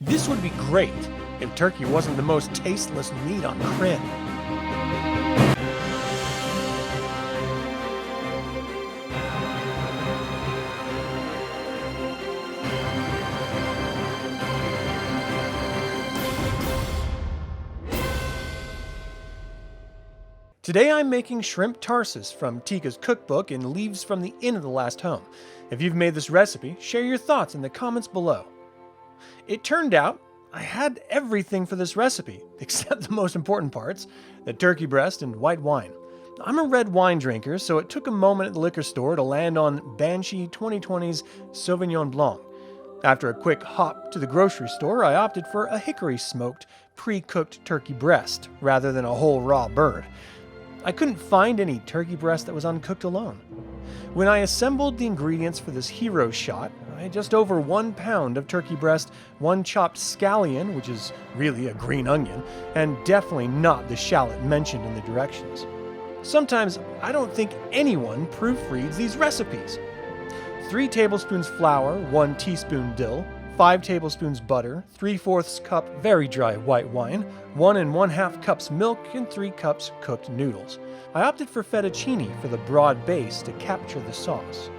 This would be great if turkey wasn't the most tasteless meat on Krynn. Today I'm making ShrimpTarsis from Tika's cookbook and leaves from the Inn of the Last Home. If you've made this recipe, share your thoughts in the comments below. It turned out I had everything for this recipe, except the most important parts, the turkey breast and white wine. I'm a red wine drinker, so it took a moment at the liquor store to land on Banshee 2020's Sauvignon Blanc. After a quick hop to the grocery store, I opted for a hickory-smoked, pre-cooked turkey breast, rather than a whole raw bird. I couldn't find any turkey breast that was uncooked alone. When I assembled the ingredients for this hero shot, I had just over 1 pound of turkey breast, 1 chopped scallion, which is really a green onion, and definitely not the shallot mentioned in the directions. Sometimes I don't think anyone proofreads these recipes. 3 tablespoons flour, 1 teaspoon dill, 5 tablespoons butter, 3/4 cup very dry white wine, 1 1/2 cups milk, and 3 cups cooked noodles. I opted for fettuccine for the broad base to capture the sauce.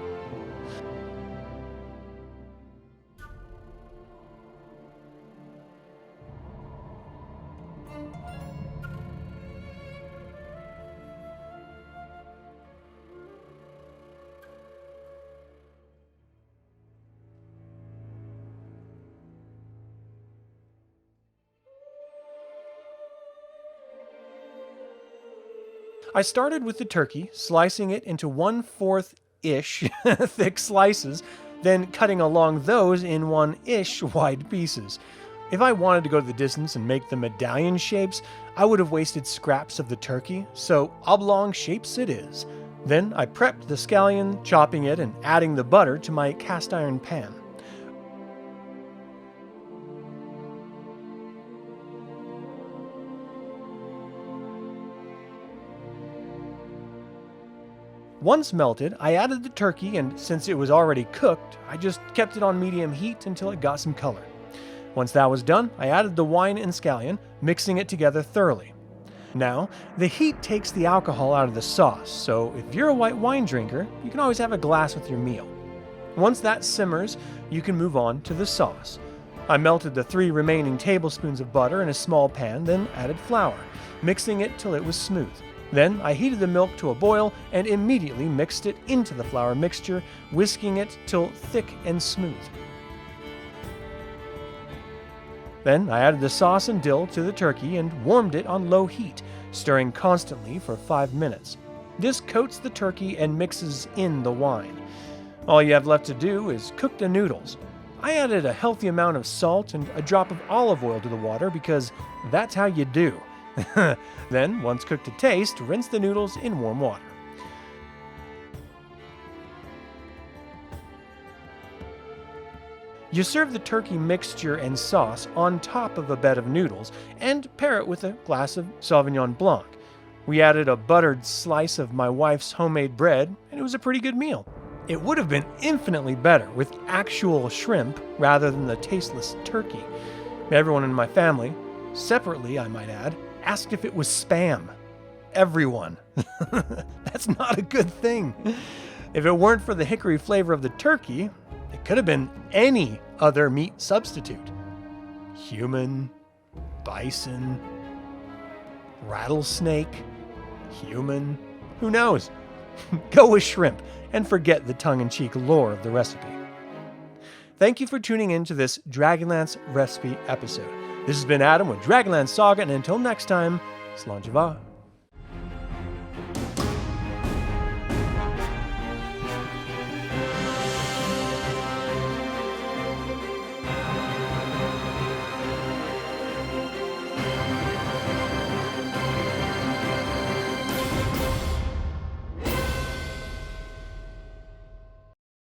I started with the turkey, slicing it into 1/4-ish thick slices, then cutting along those in 1-ish wide pieces. If I wanted to go the distance and make the medallion shapes, I would have wasted scraps of the turkey, so oblong shapes it is. Then I prepped the scallion, chopping it and adding the butter to my cast iron pan. Once melted, I added the turkey, and since it was already cooked, I just kept it on medium heat until it got some color. Once that was done, I added the wine and scallion, mixing it together thoroughly. Now, the heat takes the alcohol out of the sauce, so if you're a white wine drinker, you can always have a glass with your meal. Once that simmers, you can move on to the sauce. I melted the 3 remaining tablespoons of butter in a small pan, then added flour, mixing it till it was smooth. Then I heated the milk to a boil and immediately mixed it into the flour mixture, whisking it till thick and smooth. Then I added the sauce and dill to the turkey and warmed it on low heat, stirring constantly for 5 minutes. This coats the turkey and mixes in the wine. All you have left to do is cook the noodles. I added a healthy amount of salt and a drop of olive oil to the water because that's how you do. Then, once cooked to taste, rinse the noodles in warm water. You serve the turkey mixture and sauce on top of a bed of noodles and pair it with a glass of Sauvignon Blanc. We added a buttered slice of my wife's homemade bread, and it was a pretty good meal. It would have been infinitely better with actual shrimp rather than the tasteless turkey. Everyone in my family, separately I might add, asked if it was spam. Everyone. That's not a good thing. If it weren't for the hickory flavor of the turkey, it could have been any other meat substitute. Human, bison, rattlesnake, human, who knows? Go with shrimp and forget the tongue-in-cheek lore of the recipe. Thank you for tuning in to this DragonLance recipe episode. This has been Adam with DragonLance Saga, and until next time, Slàinte mhath.